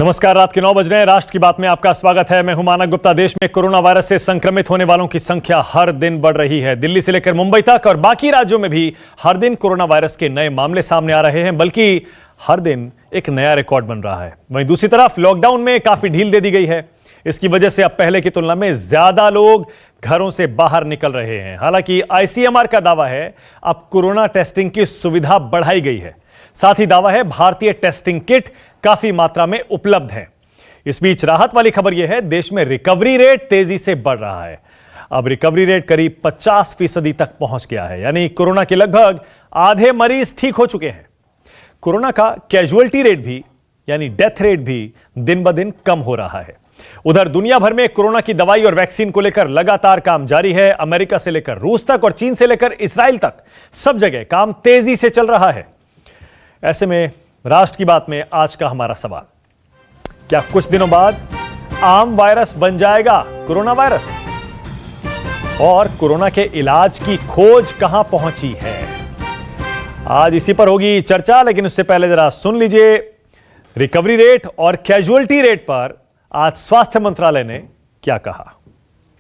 नमस्कार, रात के 9 बज रहे हैं। राष्ट्र की बात में आपका स्वागत है। मैं हूं मानक गुप्ता। देश में कोरोना वायरस से संक्रमित होने वालों की संख्या हर दिन बढ़ रही है। दिल्ली से लेकर मुंबई तक और बाकी राज्यों में भी हर दिन कोरोना वायरस के नए मामले सामने आ रहे हैं, बल्कि हर दिन एक नया रिकॉर्ड बन रहा है। वहीं दूसरी तरफ लॉकडाउन में काफी ढील दे दी गई है। इसकी वजह से अब पहले की तुलना में ज्यादा लोग घरों से बाहर निकल रहे हैं। हालांकि आईसीएमआर का दावा है अब कोरोना टेस्टिंग की सुविधा बढ़ाई गई है। साथ ही दावा है भारतीय टेस्टिंग किट काफी मात्रा में उपलब्ध है। इस बीच राहत वाली खबर यह है, देश में रिकवरी रेट तेजी से बढ़ रहा है। अब रिकवरी रेट करीब 50% तक पहुंच गया है, यानी कोरोना के लगभग आधे मरीज ठीक हो चुके हैं। कोरोना का कैजुअलिटी रेट भी यानी डेथ रेट भी दिन ब दिन कम हो रहा है। उधर दुनिया भर में कोरोना की दवाई और वैक्सीन को लेकर लगातार काम जारी है। अमेरिका से लेकर रूस तक और चीन से लेकर इस्राइल तक सब जगह काम तेजी से चल रहा है। ऐसे में राष्ट्र की बात में आज का हमारा सवाल, क्या कुछ दिनों बाद आम वायरस बन जाएगा कोरोना वायरस? और कोरोना के इलाज की खोज कहां पहुंची है? आज इसी पर होगी चर्चा, लेकिन उससे पहले जरा सुन लीजिए रिकवरी रेट और कैजुअलिटी रेट पर आज स्वास्थ्य मंत्रालय ने क्या कहा।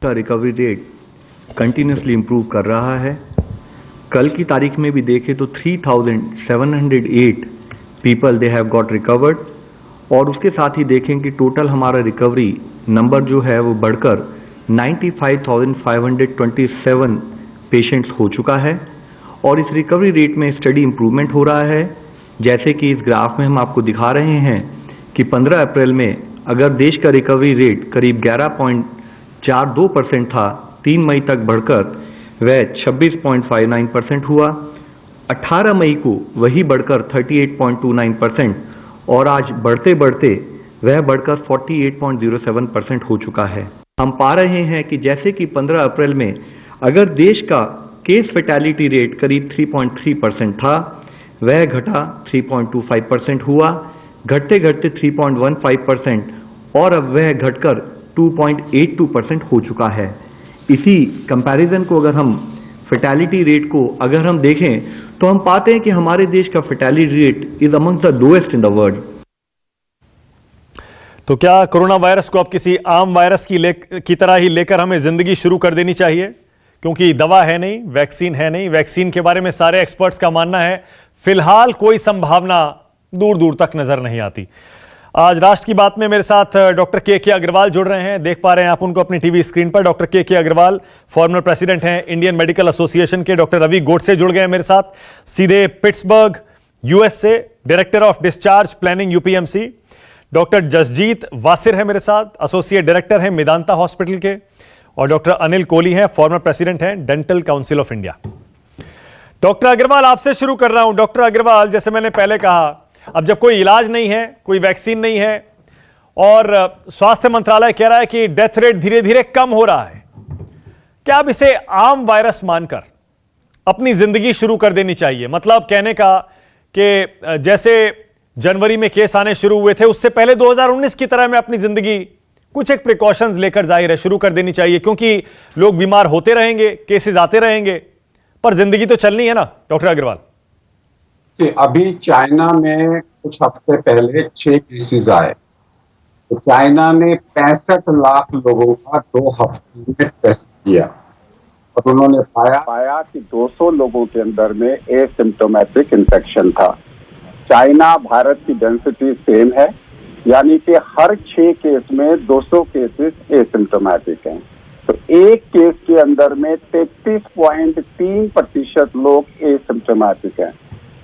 रिकवरी रेट कंटिन्यूसली इंप्रूव कर रहा है। कल की तारीख में भी देखें तो 3,708 people they have got recovered, और उसके साथ ही देखें कि टोटल हमारा रिकवरी नंबर जो है वो बढ़कर 95,527 पेशेंट्स हो चुका है। और इस रिकवरी रेट में स्टडी इंप्रूवमेंट हो रहा है। जैसे कि इस ग्राफ में हम आपको दिखा रहे हैं कि 15 अप्रैल में अगर देश का रिकवरी रेट करीब 11.42% था, 3 मई तक बढ़कर वह 26.59% हुआ। 18 मई को वही बढ़कर 38.29% और आज बढ़ते बढ़ते वह बढ़कर 48.07% हो चुका है। हम पा रहे हैं कि जैसे कि 15 अप्रैल में अगर देश का केस फैटेलिटी रेट करीब 3.3% था, वह घटा 3.25% हुआ, घटते घटते 3.15% और अब वह घटकर 2.82% हो चुका है। इसी कंपैरिजन को अगर हम फैटेलिटी रेट को अगर हम देखें तो हम पाते हैं कि हमारे देश का fatality rate is among the lowest in the world. तो क्या कोरोना वायरस को अब किसी आम वायरस की तरह ही लेकर हमें जिंदगी शुरू कर देनी चाहिए? क्योंकि दवा है नहीं, वैक्सीन है नहीं। वैक्सीन के बारे में सारे एक्सपर्ट्स का मानना है फिलहाल कोई संभावना दूर दूर तक नजर नहीं आती। आज राष्ट्र की बात में मेरे साथ डॉक्टर के अग्रवाल जुड़ रहे हैं। देख पा रहे हैं आप उनको अपनी टीवी स्क्रीन पर। Doctor K Agarwal former president हैं इंडियन मेडिकल एसोसिएशन के। डॉक्टर रवि गोडसे जुड़ गए मेरे साथ सीधे पिट्सबर्ग यूएस से, director of discharge planning UPMC. Doctor Jasjit Wasir है मेरे साथ, एसोसिएट डायरेक्टर हैं मेदांता हॉस्पिटल के। और डॉक्टर अनिल कोहली हैं, फॉर्मर प्रेसिडेंट हैं dental council of India. Doctor Agarwal, आपसे शुरू कर रहा हूं। डॉक्टर अग्रवाल, जैसे मैंने पहले कहा, अब जब कोई इलाज नहीं है, कोई वैक्सीन नहीं है और स्वास्थ्य मंत्रालय कह रहा है कि डेथ रेट धीरे धीरे कम हो रहा है, क्या अब इसे आम वायरस मानकर अपनी जिंदगी शुरू कर देनी चाहिए? मतलब कहने का कि जैसे जनवरी में केस आने शुरू हुए थे, उससे पहले 2019 की तरह मैं अपनी जिंदगी कुछ एक प्रिकॉशंस लेकर जाहिर है शुरू कर देनी चाहिए, क्योंकि लोग बीमार होते रहेंगे, केसेस आते रहेंगे, पर जिंदगी तो चलनी है ना। डॉक्टर अग्रवाल, अभी चाइना में कुछ हफ्ते पहले 6 केसेस आए, तो चाइना ने 65 लाख लोगों का 2 हफ्ते में टेस्ट किया और उन्होंने पाया कि 200 लोगों के अंदर में एसिम्प्टोमेटिक इन्फेक्शन था। चाइना भारत की डेंसिटी सेम है, यानी कि हर 6 केस में 200 केसेस एसिम्प्टोमेटिक हैं। तो एक केस के अंदर में 33.3% लोग एसिम्प्टोमेटिक हैं।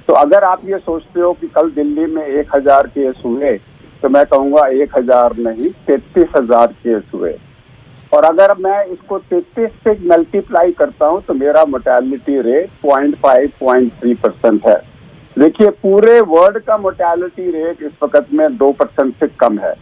तो अगर आप ये सोचते हो कि कल दिल्ली में 1000 केस हुए, तो मैं कहूँगा 1000 नहीं, 33,000 केस हुए। और अगर मैं इसको 33 से मल्टीप्लाई करता हूँ तो मेरा मोर्टेलिटी रेट 0.3% है। देखिए, पूरे वर्ल्ड का मोर्टेलिटी रेट इस वक्त में 2% से कम है,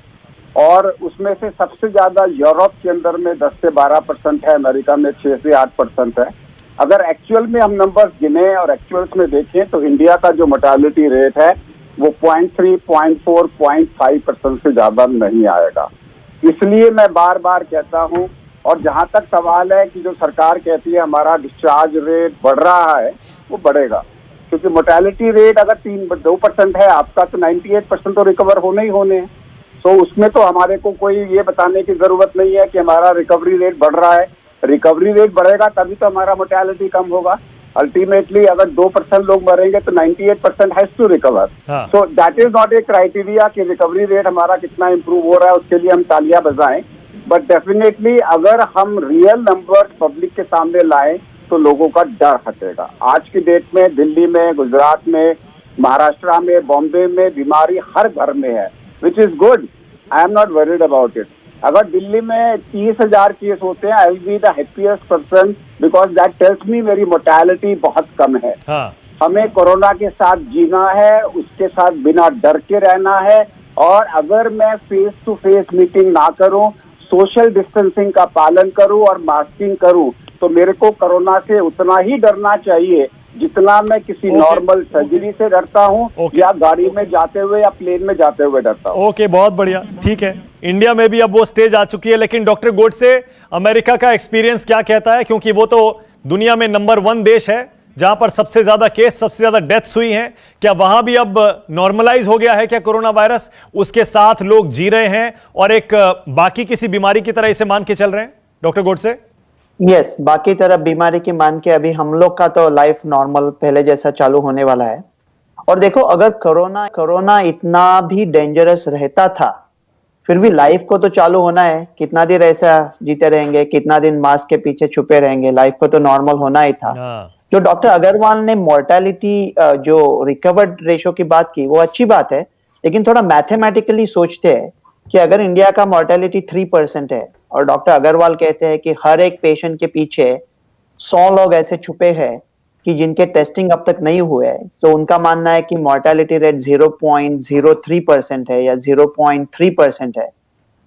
और उसमें से सबसे ज्यादा यूरोप के अंदर में 10 से 12% है, अमेरिका में 6 से 8% है। अगर एक्चुअल में हम नंबर्स गिने और एक्चुअल्स में देखें तो इंडिया का जो मोर्टेलिटी रेट है वो 0.3, 0.4, 0.5% से ज्यादा नहीं आएगा। इसलिए मैं बार बार कहता हूं, और जहां तक सवाल है कि जो सरकार कहती है हमारा डिस्चार्ज रेट बढ़ रहा है, वो बढ़ेगा, क्योंकि मोर्टेलिटी रेट अगर 2% है आपका, तो 98% तो रिकवर होने ही होने हैं। तो उसमें तो हमारे को कोई ये बताने की जरूरत नहीं है कि हमारा रिकवरी रेट बढ़ रहा है। रिकवरी रेट बढ़ेगा तभी तो हमारा मोर्टेलिटी कम होगा। अल्टीमेटली अगर 2% लोग मरेंगे तो 98% हैज टू रिकवर। हाँ। So that is not a criteria कि रिकवरी रेट हमारा कितना इंप्रूव हो रहा है उसके लिए हम तालियां बजाएं, बट डेफिनेटली अगर हम रियल नंबर्स पब्लिक के सामने लाएं तो लोगों का डर हटेगा। आज की डेट में दिल्ली में, गुजरात में, महाराष्ट्र में, बॉम्बे में बीमारी हर घर में है, which is good. I am not worried about it. अगर दिल्ली में 30,000 केस होते हैं, I will be the happiest person because that tells me मेरी मोर्टेलिटी बहुत कम है। हाँ। हमें कोरोना के साथ जीना है, उसके साथ बिना डर के रहना है, और अगर मैं फेस टू फेस मीटिंग ना करूं, सोशल डिस्टेंसिंग का पालन करूं और मास्किंग करूं, तो मेरे को कोरोना से उतना ही डरना चाहिए जितना मैं किसी नॉर्मल सर्जरी से डरता हूं या गाड़ी में जाते हुए या प्लेन में जाते हुए डरता हूं। ओके, बहुत बढ़िया, ठीक है। इंडिया में भी अब वो स्टेज आ चुकी है, लेकिन डॉक्टर गोडसे, अमेरिका का एक्सपीरियंस क्या कहता है? क्योंकि वो तो दुनिया में नंबर 1 देश है जहां पर सबसे ज्यादा केस, सबसे ज्यादा डेथ्स हुई हैं। क्या वहां भी अब नॉर्मलाइज हो गया है क्या कोरोना वायरस? उसके साथ लोग जी रहे हैं और एक बाकी किसी बीमारी की तरह इसे मान के चल रहे हैं? डॉक्टर गोडसे। यस, बाकी तरह बीमारी की मान के अभी हम लोग का तो लाइफ नॉर्मल पहले जैसा चालू होने वाला है। और देखो, अगर कोरोना इतना भी डेंजरस रहता था, फिर भी लाइफ को तो चालू होना है। कितना दिन ऐसा जीते रहेंगे, कितना दिन मास्क के पीछे छुपे रहेंगे? लाइफ को तो नॉर्मल होना ही था। जो डॉक्टर अग्रवाल ने मोर्टेलिटी जो रिकवर्ड रेशो की बात की, वो अच्छी बात है, लेकिन थोड़ा मैथमेटिकली सोचते हैं कि अगर इंडिया का मोर्टेलिटी 3% है और डॉक्टर अग्रवाल कहते हैं कि हर एक पेशेंट के पीछे 100 लोग ऐसे छुपे हैं कि जिनके टेस्टिंग अब तक नहीं हुए हैं, तो उनका मानना है कि मोर्टेलिटी रेट 0.03% है या 0.3% है।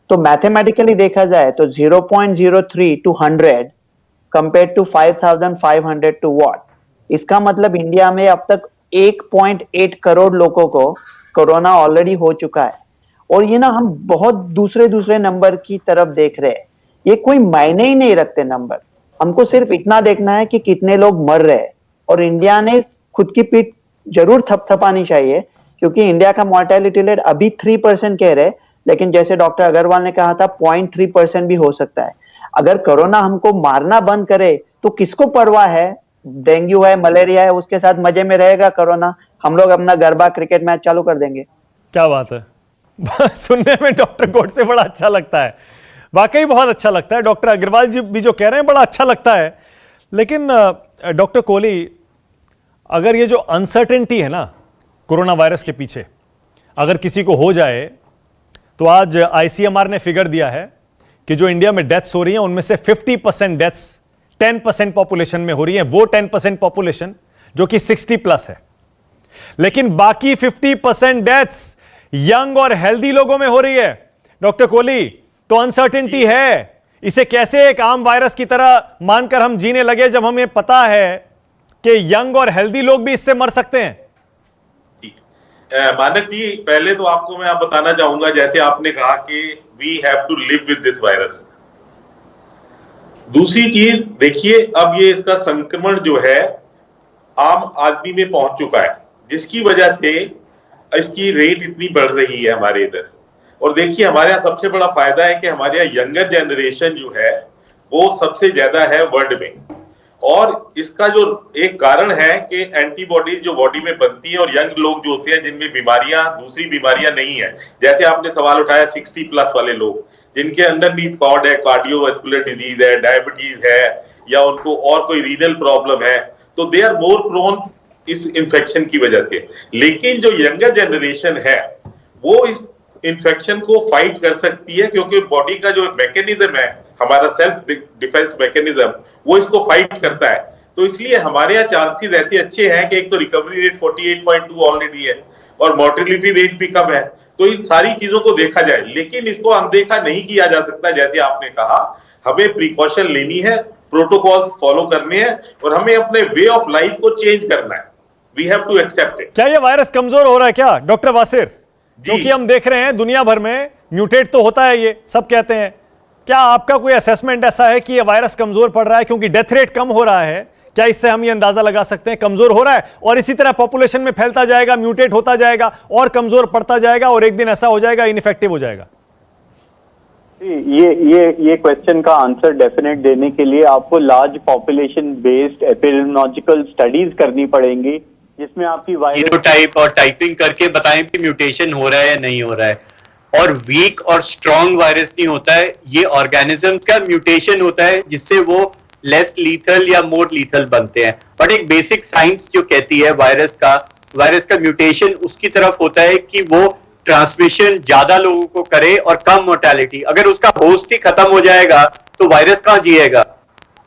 तो मैथमेटिकली देखा जाए तो 0.03 to 100 compare to 5,500 to what, इसका मतलब इंडिया में अब तक 1.8 करोड़ लोगों को कोरोना ऑलरेडी हो चुका है। और ये ना, हम बहुत दूसरे नंबर की तरफ देख रहे हैं। ये कोई मायने ही नहीं रखते नंबर। हमको सिर्फ इतना देखना है कि कितने लोग मर रहे हैं। और इंडिया ने खुद की पीठ जरूर थपथपानी चाहिए, क्योंकि इंडिया का मोर्टेलिटी रेट अभी 3% कह रहे, लेकिन जैसे डॉक्टर अग्रवाल ने कहा था 0.3% भी हो सकता है। अगर कोरोना हमको मारना बंद करे तो किसको परवाह है? डेंगू है, मलेरिया है, उसके साथ मजे में रहेगा कोरोना। हम लोग अपना गरबा क्रिकेट मैच चालू कर देंगे। क्या बात है। सुनने में डॉक्टर गोडसे बड़ा अच्छा लगता है, वाकई बहुत अच्छा लगता है। डॉक्टर अग्रवाल जी भी जो कह रहे हैं बड़ा अच्छा लगता है। लेकिन डॉक्टर कोहली, अगर ये जो अनसर्टेनिटी है ना कोरोना वायरस के पीछे, अगर किसी को हो जाए, तो आज आईसीएमआर ने फिगर दिया है कि जो इंडिया में डेथ्स हो रही हैं उनमें से 50% डेथ्स 10% पॉपुलेशन में हो रही है, वो 10% पॉपुलेशन जो कि 60+ है। लेकिन बाकी 50% डेथ्स यंग और हेल्दी लोगों में हो रही है। डॉक्टर कोहली, तो अनसर्टेनिटी है, इसे कैसे एक आम वायरस की तरह मानकर हम जीने लगे जब हमें पता है कि यंग और हेल्दी लोग भी इससे मर सकते हैं? मानक जी, पहले तो आपको मैं बताना चाहूंगा, जैसे आपने कहा कि we have to live with this virus. दूसरी चीज देखिए, अब ये इसका संक्रमण जो है आम आदमी में पहुंच चुका है, जिसकी वजह से इसकी रेट इतनी बढ़ रही है हमारे इधर। और देखिए, हमारे यहाँ सबसे बड़ा फायदा है कि हमारे यहाँ यंगर जनरेशन जो है वो सबसे ज्यादा है वर्ल्ड में। और इसका जो एक कारण है कि एंटीबॉडीज जो बॉडी में बनती है, और यंग लोग जो होते हैं जिनमें बीमारियां, दूसरी बीमारियां नहीं है, जैसे आपने सवाल उठाया 60+ वाले लोग जिनके अंडरनीथ कॉर्ड है, कार्डियोवास्कुलर डिजीज है, डायबिटीज है, या उनको और कोई रीनल प्रॉब्लम है, तो दे आर मोर प्रोन इस इन्फेक्शन की वजह से। लेकिन जो यंगर जनरेशन है वो इस इन्फेक्शन को फाइट कर सकती है, क्योंकि बॉडी का जो मैकेनिज्म है, हमारा सेल्फ डिफेंस मैकेनिज्म, वो इसको फाइट करता है। तो इसलिए हमारे यहाँ चांसेस ऐसे अच्छे हैं कि एक तो रिकवरी रेट 48.2 ऑलरेडी है और मोर्टेलिटी रेट भी कम है। तो इन सारी चीजों को देखा जाए, लेकिन इसको अनदेखा नहीं किया जा सकता। जैसे आपने कहा, हमें प्रिकॉशन लेनी है, प्रोटोकॉल्स फॉलो करने हैं, और हमें अपने वे ऑफ लाइफ को चेंज करना है। We have to accept it. क्या ये वायरस कमजोर हो रहा है क्या डॉक्टर वासिर? क्योंकि हम देख रहे हैं दुनिया भर में म्यूटेट तो होता है, ये सब कहते हैं। क्या आपका कोई असेसमेंट ऐसा है कि ये वायरस कमजोर पड़ रहा है? क्योंकि डेथ रेट कम हो रहा है, क्या इससे हम ये अंदाजा लगा सकते हैं कमजोर हो रहा है और इसी तरह पॉपुलेशन में फैलता जाएगा, म्यूटेट होता जाएगा और कमजोर पड़ता जाएगा और एक दिन ऐसा हो जाएगा इनइफेक्टिव हो जाएगा? ये क्वेश्चन का आंसर डेफिनेट देने के लिए आपको large population based epidemiological studies करनी पड़ेंगी, जिसमें आपकी जीनोटाइप और टाइपिंग करके बताएं कि म्यूटेशन हो रहा है या नहीं हो रहा है। और वीक और स्ट्रॉन्ग वायरस नहीं होता है, ये ऑर्गेनिज्म का म्यूटेशन होता है जिससे वो लेस लीथल या मोर लीथल बनते हैं। बट एक बेसिक साइंस जो कहती है वायरस का म्यूटेशन उसकी तरफ होता है कि वो ट्रांसमिशन ज्यादा लोगों को करे और कम मोर्टेलिटी। अगर उसका होस्ट ही खत्म हो जाएगा तो वायरस कहां जिएगा?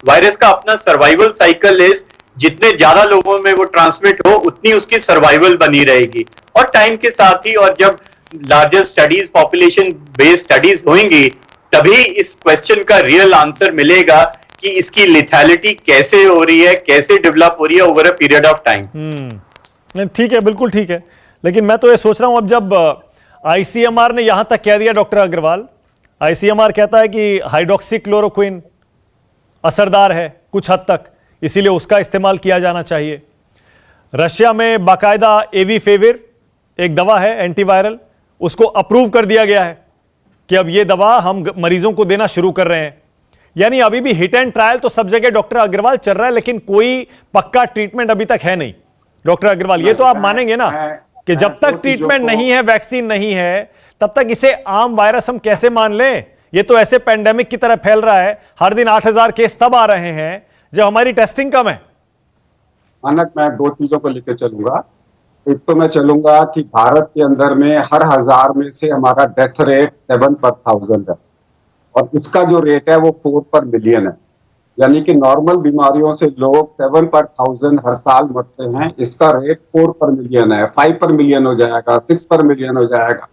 वायरस का अपना सर्वाइवल साइकिल है, जितने ज्यादा लोगों में वो ट्रांसमिट हो उतनी उसकी सर्वाइवल बनी रहेगी। और टाइम के साथ ही और जब larger studies, population based studies होंगी, तभी इस क्वेश्चन का रियल आंसर मिलेगा कि इसकी लिथैलिटी कैसे हो रही है, कैसे डेवलप हो रही है over a period of time. ठीक है, बिल्कुल ठीक है। लेकिन मैं तो ये सोच रहा हूं, अब जब आईसीएमआर ने यहां तक कह दिया, डॉक्टर अग्रवाल, आईसीएमआर कहता है कि हाइड्रोक्सीक्लोरोक्विन असरदार है कुछ हद तक, इसीलिए उसका इस्तेमाल किया जाना चाहिए। रशिया में बाकायदा एवीफेविर एक दवा है एंटीवायरल, उसको अप्रूव कर दिया गया है कि अब ये दवा हम मरीजों को देना शुरू कर रहे हैं। यानी अभी भी हिट एंड ट्रायल तो सब जगह डॉक्टर अग्रवाल चल रहा है, लेकिन कोई पक्का ट्रीटमेंट अभी तक है नहीं। डॉक्टर अग्रवाल, ये तो आप मानेंगे ना कि जब तक ट्रीटमेंट नहीं है, वैक्सीन नहीं है, तब तक इसे आम वायरस हम कैसे मान लें? ये तो ऐसे पैंडेमिक की तरह फैल रहा है, हर दिन 8,000 केस तब आ रहे हैं जब हमारी टेस्टिंग कम है। मानक, मैं दो चीजों को लेकर चलूंगा। एक तो मैं चलूंगा कि भारत के अंदर में हर 1000 में से हमारा डेथ रेट 7 पर 1000 है और इसका जो रेट है वो 4 पर मिलियन है। यानी कि नॉर्मल बीमारियों से लोग 7 पर 1000 हर साल मरते हैं, इसका रेट 4 पर मिलियन है, 5 पर मिलियन हो जाएगा, 6 पर मिलियन हो जाएगा।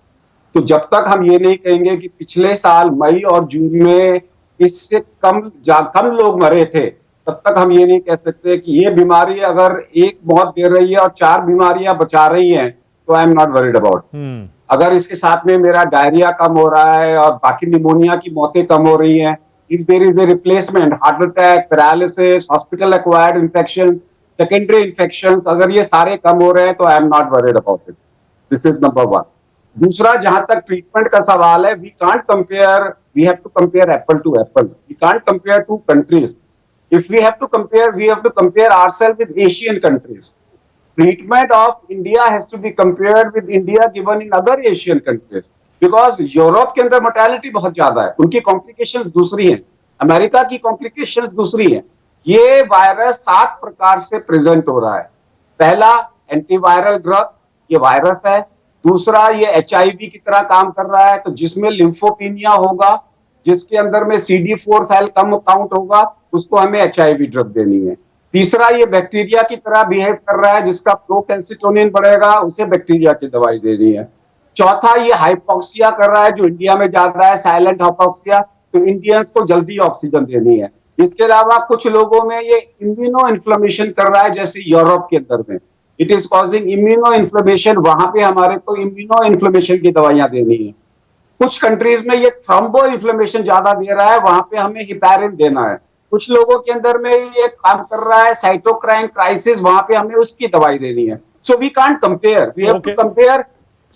तो जब तक हम ये नहीं कहेंगे कि पिछले साल मई और जून में इससे कम लोग मरे थे, तब तक हम ये नहीं कह सकते कि ये बीमारी अगर एक मौत दे रही है और 4 बीमारियां बचा रही हैं, तो आई एम नॉट वरीड अबाउट। अगर इसके साथ में मेरा डायरिया कम हो रहा है और बाकी निमोनिया की मौतें कम हो रही हैं, if there is a replacement, heart attack, paralysis, hospital acquired infections, secondary infections, अगर ये सारे कम हो रहे हैं तो I am not worried about it. This is number one. दूसरा, जहां तक ट्रीटमेंट का सवाल है, we can't compare, we have to compare apple to apple. We can't compare two countries. If we have to compare, we have to compare ourselves with Asian countries. Treatment of India has to be compared with India given in other Asian countries. Because Europe के अंदर mortality बहुत ज्यादा है, उनकी complications दूसरी हैं, America की complications दूसरी हैं। ये वायरस 7 प्रकार से प्रेजेंट हो रहा है। पहला, एंटीवायरल ड्रग्स, ये वायरस है। दूसरा, ये एचआईवी की तरह काम कर रहा है, तो जिसमें लिम्फोपीनिया होगा, जिसके अंदर में CD4 सेल कम काउंट होगा, उसको हमें एचआईवी ड्रग देनी है। तीसरा, ये बैक्टीरिया की तरह बिहेव कर रहा है, जिसका प्रोकैल्सिटोनिन बढ़ेगा, उसे बैक्टीरिया की दवाई देनी है। चौथा, ये हाइपोक्सिया कर रहा है, जो इंडिया में ज्यादा है, साइलेंट हाइपोक्सिया, तो इंडियंस को जल्दी ऑक्सीजन देनी है। इसके अलावा कुछ लोगों में ये इम्यूनो इन्फ्लेमेशन कर रहा है, जैसे यूरोप के अंदर में it is causing immuno inflammation, वहां पे हमारे को इम्यूनो इन्फ्लेमेशन की दवाइयां देनी है। कुछ कंट्रीज में ये थ्रोम्बो इन्फ्लेमेशन ज्यादा दे रहा है, वहां पे हमें हिपैरिन देना है। कुछ लोगों के अंदर में ये काम कर रहा है साइटोक्राइन क्राइसिस, वहां पे हमें उसकी दवाई देनी है। So we can't compare, we have to compare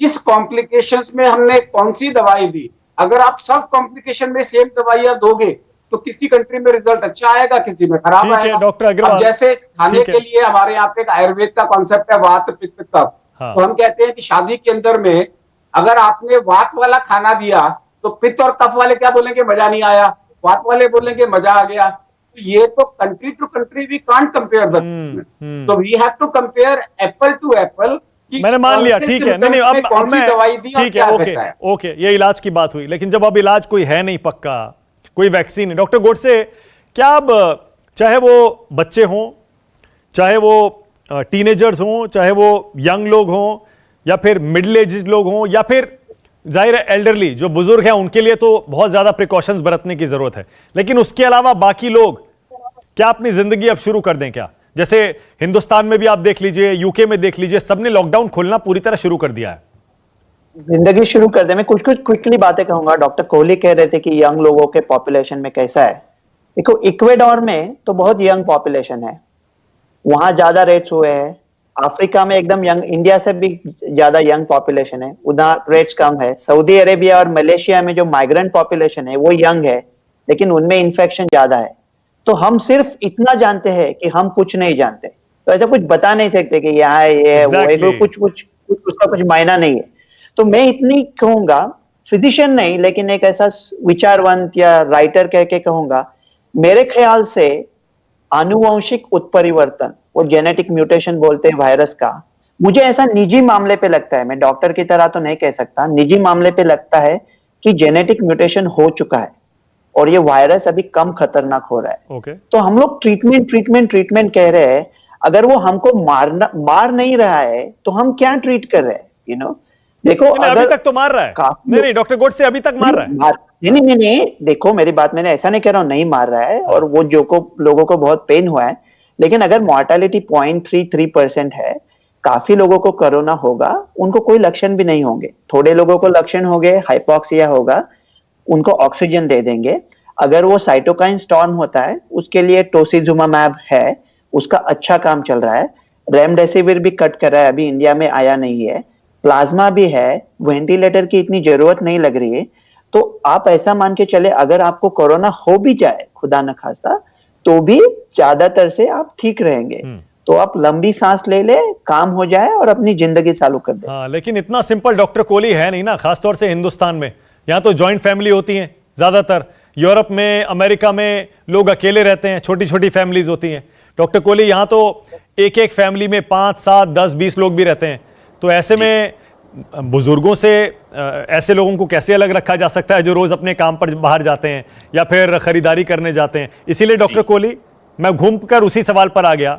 किस कॉम्प्लिकेशंस में हमने कौन सी दवाई दी। अगर आप सब कॉम्प्लिकेशन में सेम दवाइयां दोगे तो किसी कंट्री में रिजल्ट अच्छा आएगा, किसी में खराब आएगा। डॉक्टर अग्रवाल, जैसे खाने के लिए हमारे यहाँ पे एक आयुर्वेद का कॉन्सेप्ट है, वात पित्त कफ। तो हम कहते हैं कि शादी के अंदर में अगर आपने वात वाला खाना दिया तो पित्त और कफ वाले क्या बोलेंगे, मजा नहीं आया, वात वाले बोलेंगे मजा आ गया। तो ये तो country to country we can't compare the, तो we have to compare apple to apple. मैंने मान लिया, ठीक है, नहीं अब मैं, ठीक है, ओके, ये इलाज की बात हुई, लेकिन जब अब इलाज कोई है नहीं पक्का, कोई वैक्सीन है, डॉक्टर गोडसे, क्या अब चाहे वो बच्चे हों, चाहे वो टीनेजर्स हों, चाहे वो यंग लोग हों, या फिर मिडिल एज लोग हों, या फिर जाहिर है एल्डरली जो बुजुर्ग हैं, उनके लिए तो बहुत ज्यादा प्रिकॉशंस बरतने की जरूरत है, लेकिन उसके अलावा बाकी लोग क्या अपनी जिंदगी अब शुरू कर दें क्या? जैसे हिंदुस्तान में भी आप देख लीजिए, यूके में देख लीजिए, सबने लॉकडाउन खोलना पूरी तरह शुरू कर दिया है। जिंदगी शुरू कर दे। मैं कुछ क्विकली बातें कहूंगा। डॉक्टर कोहली कह रहे थे कि यंग लोगों के पॉपुलेशन में कैसा है। देखो, इक्वेडोर में तो बहुत यंग पॉपुलेशन है, वहां ज्यादा रेट्स हुए हैं। अफ्रीका में एकदम यंग, इंडिया से भी ज्यादा यंग पॉपुलेशन है, उधर रेट्स कम है। सऊदी अरेबिया और मलेशिया में जो माइग्रेंट पॉपुलेशन है वो यंग है, लेकिन उनमें इन्फेक्शन ज्यादा है। तो हम सिर्फ इतना जानते हैं कि हम कुछ नहीं जानते, तो ऐसा कुछ बता नहीं सकते कि यहाँ है, ये है, वो है, Exactly. कुछ उसका कुछ मायना नहीं है। तो मैं इतनी कहूंगा, फिजिशियन नहीं लेकिन एक ऐसा विचारवंत या राइटर कह के कहूंगा, मेरे ख्याल से आनुवंशिक उत्परिवर्तन, वो जेनेटिक म्यूटेशन बोलते हैं वायरस का, मुझे ऐसा निजी मामले पे लगता है, मैं डॉक्टर की तरह तो नहीं कह सकता, निजी मामले पे लगता है कि जेनेटिक म्यूटेशन हो चुका है और ये वायरस अभी कम खतरनाक हो रहा है। ओके। तो हम लोग ट्रीटमेंट कह रहे हैं, अगर वो हमको मार नहीं रहा है तो हम क्या ट्रीट कर रहे हैं, यू नो? देखो नहीं, अभी तक तो मार रहा है। नहीं डॉक्टर गोडसे अभी तक मार रहा है। नहीं, देखो मेरी बात, मैंने ऐसा नहीं कह रहा हूं नहीं मार रहा है, और वो लोगों को बहुत पेन हुआ है, लेकिन अगर मोर्टेलिटी 0.33% है, काफी लोगों को कोरोना होगा, उनको कोई लक्षण भी नहीं होंगे, थोड़े लोगों को लक्षण होंगे, हाइपोक्सिया होगा, उनको ऑक्सीजन दे देंगे। अगर वो साइटोकाइन स्टॉर्म होता है, उसके लिए टोसिजुमाब है, उसका अच्छा काम चल रहा है। रेमडेसिविर भी कट कर रहा है, अभी इंडिया में आया नहीं है। प्लाज्मा भी है, वेंटिलेटर की इतनी जरूरत नहीं लग रही है। तो आप ऐसा मान के चले, अगर आपको कोरोना हो भी जाए खुदा न खास्ता, तो भी ज्यादातर से आप ठीक रहेंगे। तो आप लंबी सांस ले ले, काम हो जाए और अपनी जिंदगी चालू कर दे। हाँ, लेकिन इतना सिंपल डॉक्टर कोहली है नहीं ना, खासतौर से हिंदुस्तान में। यहाँ तो जॉइंट फैमिली होती हैं ज्यादातर। यूरोप में, अमेरिका में लोग अकेले रहते हैं, छोटी छोटी फैमिलीज होती हैं। डॉक्टर कोहली, यहाँ तो एक एक फैमिली में 5, 7, 10, 20 लोग भी रहते हैं। तो ऐसे में बुजुर्गों से ऐसे लोगों को कैसे अलग रखा जा सकता है जो रोज अपने काम पर बाहर जाते हैं या फिर खरीदारी करने जाते हैं? इसीलिए डॉक्टर कोहली, मैं घूमकर उसी सवाल पर आ गया,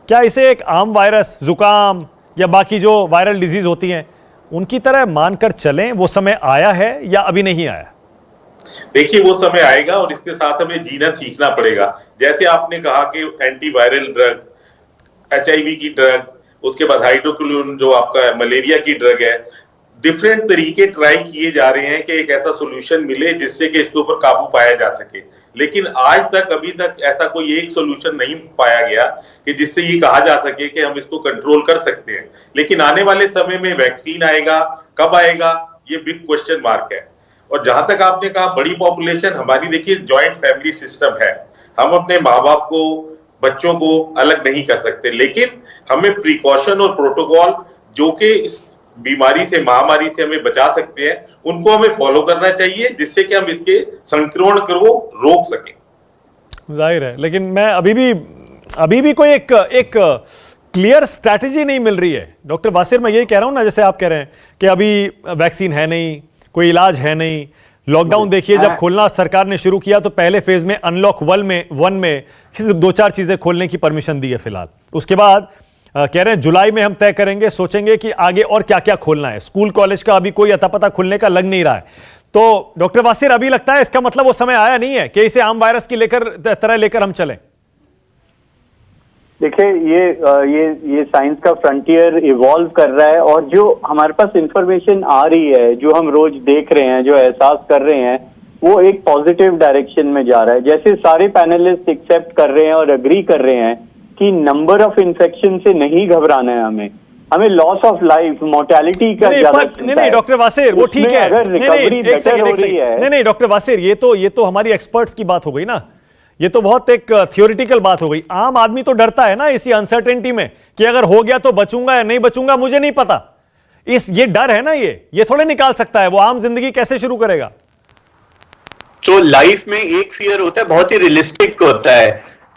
क्या इसे एक आम वायरस, जुकाम या बाकी जो वायरल डिजीज होती हैं उनकी तरह मानकर चलें? वो समय आया है या अभी नहीं आया? देखिए, वो समय आएगा और इसके साथ हमें जीना सीखना पड़ेगा। जैसे आपने कहा कि एंटीवायरल ड्रग, HIV की ड्रग, उसके बाद हाइड्रोक्लोरोक्विन जो आपका मलेरिया की ड्रग है, डिफरेंट तरीके ट्राई किए जा रहे हैं कि एक ऐसा सोल्यूशन मिले जिससे कि इसके ऊपर काबू पाया जा सके। लेकिन आज तक, अभी तक ऐसा कोई एक सोल्यूशन नहीं पाया गया कि जिससे ये कहा जा सके कि हम इसको कंट्रोल कर सकते हैं। लेकिन आने वाले समय में वैक्सीन आएगा, कब आएगा, ये बिग क्वेश्चन मार्क है। और जहां तक आपने कहा बड़ी पॉपुलेशन, हमारी देखिए जॉइंट फैमिली सिस्टम है, हम अपने माँ बाप को, बच्चों को अलग नहीं कर सकते, लेकिन हमें प्रिकॉशन और प्रोटोकॉल जो कि इस बीमारी से, महामारी से हमें बचा सकते हैं, उनको हमें फॉलो करना चाहिए, जिससे कि हम इसके संक्रमण को रोक सकें। जाहिर है, लेकिन मैं अभी भी कोई एक क्लियर स्ट्रैटेजी नहीं मिल रही है। डॉक्टर वासिर, मैं यही कह रहा हूं ना, जैसे आप कह रहे हैं कि अभी वैक्सीन है नहीं, कोई इलाज है नहीं। लॉकडाउन देखिए, जब खोलना सरकार ने शुरू किया तो पहले फेज में अनलॉक 1 में सिर्फ 2-4 चीजें खोलने की परमिशन दी है फिलहाल। उसके बाद कह रहे हैं जुलाई में हम तय करेंगे, सोचेंगे कि आगे और क्या क्या खोलना है। स्कूल कॉलेज का अभी कोई अता पता खुलने का लग नहीं रहा है। तो डॉक्टर वासिर, अभी लगता है इसका मतलब वो समय आया नहीं है कि इसे आम वायरस की तरह लेकर हम चलें? देखिए, ये साइंस का फ्रंटियर इवॉल्व कर रहा है, और जो हमारे पास इंफॉर्मेशन आ रही है, जो हम रोज देख रहे हैं, जो एहसास कर रहे हैं, वो एक पॉजिटिव डायरेक्शन में जा रहा है। जैसे सारे पैनलिस्ट एक्सेप्ट कर रहे हैं और एग्री कर रहे हैं कि नंबर ऑफ इन्फेक्शन से नहीं घबराना है, हमें लॉस ऑफ लाइफ, मोर्टेलिटी का ज्यादा चिंता है। नहीं डॉक्टर वासिर, वो ठीक है। अगर रिकवरी बेटर हो रही है। नहीं डॉक्टर वासिर, ये तो हमारी एक्सपर्ट्स की बात हो गई ना, ये तो बहुत एक थियोरिटिकल बात हो गई। आम आदमी तो डरता है ना इसी अनसर्टेनिटी में कि अगर हो गया तो बचूंगा या नहीं बचूंगा मुझे नहीं पता। ये डर है ना, ये थोड़े निकाल सकता है, वो आम जिंदगी कैसे शुरू करेगा? तो लाइफ में एक फियर होता है, बहुत ही रियलिस्टिक होता है,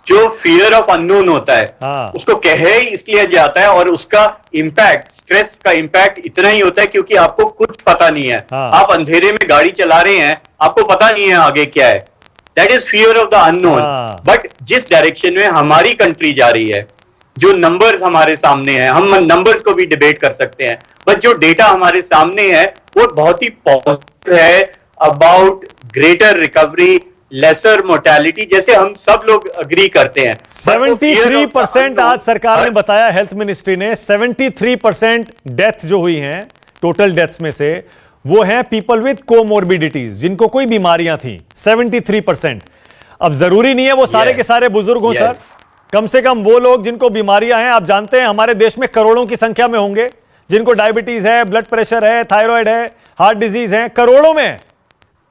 जो फियर ऑफ अननोन होता है। हाँ। उसको कहे इसलिए जाता है, और उसका इम्पैक्ट, स्ट्रेस का इम्पैक्ट इतना ही होता है क्योंकि आपको कुछ पता नहीं है। हाँ। आप अंधेरे में गाड़ी चला रहे हैं, आपको पता नहीं है आगे क्या है। That is fear of the unknown. But जिस डायरेक्शन में हमारी कंट्री जा रही है, जो नंबर्स हमारे सामने हैं, हम नंबर्स को भी डिबेट कर सकते हैं, बट जो डेटा हमारे सामने है वो बहुत ही पॉजिटिव है about greater recovery, lesser mortality, जैसे हम सब लोग अग्री करते हैं। 73% आज सरकार ने बताया, हेल्थ मिनिस्ट्री ने 73% डेथ जो हुई हैं टोटल डेथ्स में से, वो हैं पीपल विद कोमोर्बिडिटीज, जिनको कोई बीमारियां थी। 73%। अब जरूरी नहीं है वो सारे के सारे बुजुर्ग हों सर, कम से कम वो लोग जिनको बीमारियां हैं, आप जानते हैं हमारे देश में करोड़ों की संख्या में होंगे जिनको डायबिटीज है, ब्लड प्रेशर है, थायराइड है, हार्ट डिजीज है, करोड़ों में।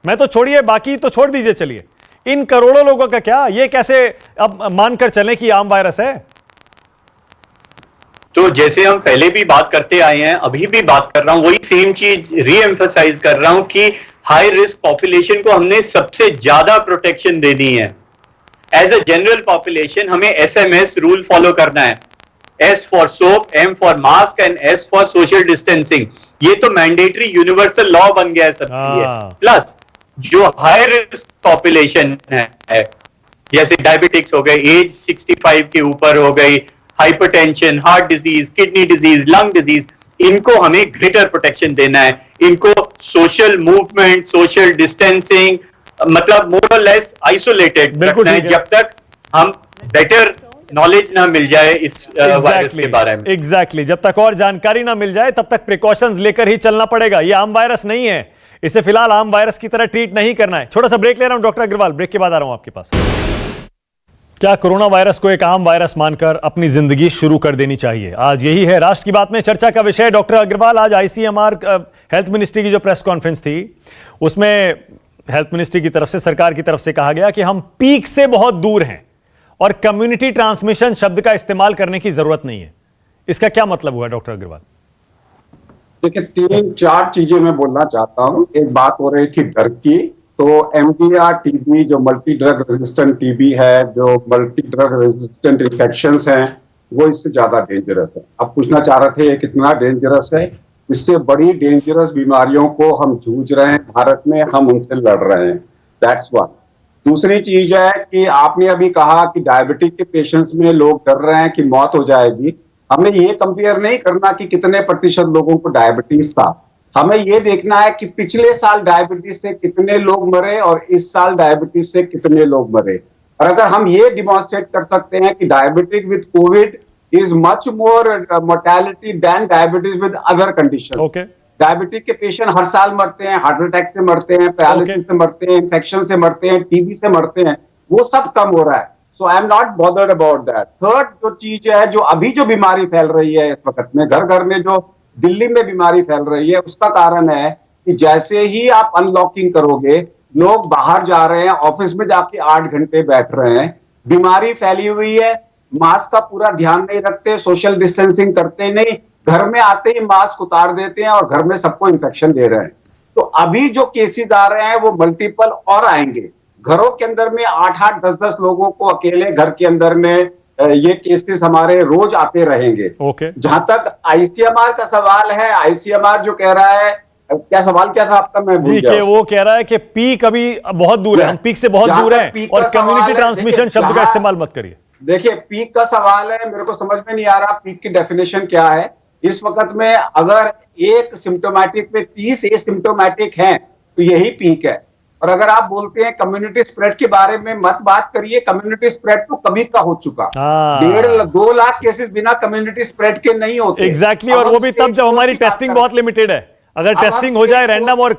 मैं तो छोड़िए, बाकी तो छोड़ दीजिए, चलिए इन करोड़ों लोगों का क्या, ये कैसे अब मानकर चलें कि आम वायरस है? तो जैसे हम पहले भी बात करते आए हैं, अभी भी बात कर रहा हूं, वही सेम चीज रीएम्फसाइज कर रहा हूं कि हाई रिस्क पॉपुलेशन को हमने सबसे ज्यादा प्रोटेक्शन देनी है। एज अ जनरल पॉपुलेशन हमें SMS रूल फॉलो करना है। S for soap, M for mask and S for social distancing. ये तो मैंडेटरी यूनिवर्सल लॉ बन गया है सबके लिए। प्लस जो हाई रिस्क पॉपुलेशन है, जैसे डायबिटिक्स हो गए, एज 65 के ऊपर हो गई, hypertension, heart disease, kidney disease, lung disease, इनको हमें ग्रेटर प्रोटेक्शन देना है। इनको सोशल मूवमेंट, सोशल डिस्टेंसिंग, मतलब मोर और लेस आइसोलेटेड रखना है जब तक हम बेटर नॉलेज ना मिल जाए इस वायरस के बारे में। एग्जैक्टली, जब तक और जानकारी ना मिल जाए तब तक प्रिकॉशंस लेकर ही चलना पड़ेगा। ये आम वायरस नहीं है, इसे फिलहाल आम वायरस की तरह ट्रीट नहीं करना है। छोटा सा ब्रेक ले रहा हूं डॉक्टर अग्रवाल, ब्रेक के बाद आ रहा हूं आपके पास। क्या कोरोना वायरस को एक आम वायरस मानकर अपनी जिंदगी शुरू कर देनी चाहिए? आज यही है राष्ट्र की बात में चर्चा का विषय। डॉक्टर अग्रवाल, आज ICMR हेल्थ मिनिस्ट्री की जो प्रेस कॉन्फ्रेंस थी उसमें हेल्थ मिनिस्ट्री की तरफ से, सरकार की तरफ से कहा गया कि हम पीक से बहुत दूर हैं और कम्युनिटी ट्रांसमिशन शब्द का इस्तेमाल करने की जरूरत नहीं है। इसका क्या मतलब हुआ डॉक्टर अग्रवाल? देखिए, 3-4 चीजें मैं बोलना चाहता हूँ। एक बात हो रही थी डर की, तो MDR TB जो मल्टी ड्रग रेजिस्टेंट TB है, जो मल्टी ड्रग रेजिस्टेंट इन्फेक्शंस हैं, वो इससे ज्यादा डेंजरस है। आप पूछना चाह रहे थे ये कितना डेंजरस है। इससे बड़ी डेंजरस बीमारियों को हम जूझ रहे हैं भारत में, हम उनसे लड़ रहे हैं। That's one. दूसरी चीज है कि आपने अभी कहा कि डायबिटिक के पेशेंट्स में लोग डर रहे हैं कि मौत हो जाएगी। हमें ये कंपेयर नहीं करना कि कितने प्रतिशत लोगों को डायबिटीज था, हमें ये देखना है कि पिछले साल डायबिटीज से कितने लोग मरे और इस साल डायबिटीज से कितने लोग मरे। और अगर हम ये डिमॉन्स्ट्रेट कर सकते हैं कि diabetic with COVID is much more mortality than diabetes with other condition. Diabetic के पेशेंट हर साल मरते हैं, हार्ट अटैक से मरते हैं, पैरालिसिस से मरते हैं, इन्फेक्शन से मरते हैं, TB से मरते हैं, वो सब कम हो रहा है। So I am not bothered about that. Third जो चीज है, जो अभी जो बीमारी फैल रही है इस वक्त में, घर घर में जो दिल्ली में बीमारी फैल रही है, उसका कारण है कि जैसे ही आप अनलॉकिंग करोगे, लोग बाहर जा रहे हैं, ऑफिस में जाके 8 घंटे बैठ रहे हैं, बीमारी फैली हुई है, मास्क का पूरा ध्यान नहीं रखते, सोशल डिस्टेंसिंग करते नहीं, घर में आते ही मास्क उतार देते हैं और घर में सबको इन्फेक्शन दे रहे हैं। तो अभी जो केसेस आ रहे हैं वो मल्टीपल और आएंगे। घरों के अंदर में 8-8, 10-10 लोगों को अकेले घर के अंदर में ये केसेस हमारे रोज आते रहेंगे। जहां तक ICMR का सवाल है, ICMR जो कह रहा है, क्या सवाल क्या था आपका, मैं भूल गया। वो कह रहा है कि पीक अभी बहुत दूर है, हम पीक से बहुत दूर हैं और कम्युनिटी ट्रांसमिशन शब्द का इस्तेमाल मत करिए। देखिए, पीक का सवाल है, मेरे को समझ में नहीं आ रहा पीक की डेफिनेशन क्या है। इस वक्त में अगर एक सिम्टोमेटिक में 30 एसिम्टोमेटिक हैं तो यही पीक है। और अगर आप बोलते हैं कम्युनिटी स्प्रेड के बारे में मत बात करिए, कम्युनिटी स्प्रेड तो कभी का हो चुका। 1.5-2 लाख केसेस बिना कम्युनिटी स्प्रेड के नहीं होते। एग्जैक्टली, और वो भी तब जब हमारी टेस्टिंग बहुत लिमिटेड है। अगर टेस्टिंग हो जाए रैंडम और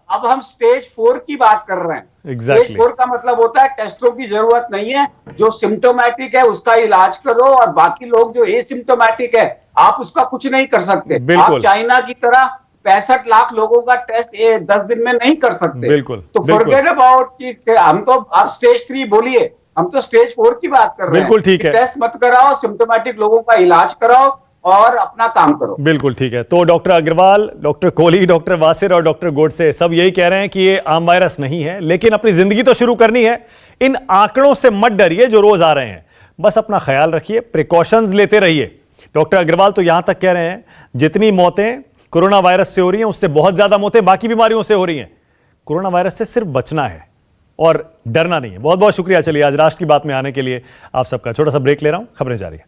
अब हम स्टेज 4 की बात कर रहे हैं। स्टेज 4 का मतलब होता है टेस्टों की जरूरत नहीं है, जो सिम्टोमेटिक है उसका इलाज करो, और बाकी लोग जो एसिम्टोमेटिक है आप उसका कुछ नहीं कर सकते। आप चाइना की तरह 65 लाख लोगों का टेस्ट 10 दिन में नहीं कर सकते। बिल्कुल, तो फॉरगेट अबाउट कि हम तो, आप स्टेज 3 बोलिए, हम तो स्टेज 4 की बात कर रहे हैं। बिल्कुल ठीक है, टेस्ट मत कराओ, सिम्टोमेटिक लोगों का इलाज कराओ और अपना काम करो। बिल्कुल ठीक है। तो doctor Agarwal, doctor Kohli, doctor Wasir और डॉक्टर गोडसे सब यही कह रहे हैं कि ये आम वायरस नहीं है, लेकिन अपनी जिंदगी तो शुरू करनी है। इन आंकड़ों से मत डरिए जो रोज आ रहे हैं, बस अपना ख्याल रखिए, प्रिकॉशंस लेते रहिए। डॉक्टर अग्रवाल तो यहां तक कह रहे हैं जितनी मौतें कोरोना वायरस से हो रही हैं उससे बहुत ज्यादा मौतें बाकी बीमारियों से हो रही हैं। कोरोना वायरस से सिर्फ बचना है और डरना नहीं है। बहुत बहुत शुक्रिया। चलिए, आज राष्ट्र की बात में आने के लिए आप सबका। छोटा सा ब्रेक ले रहा हूं, खबरें जारी है।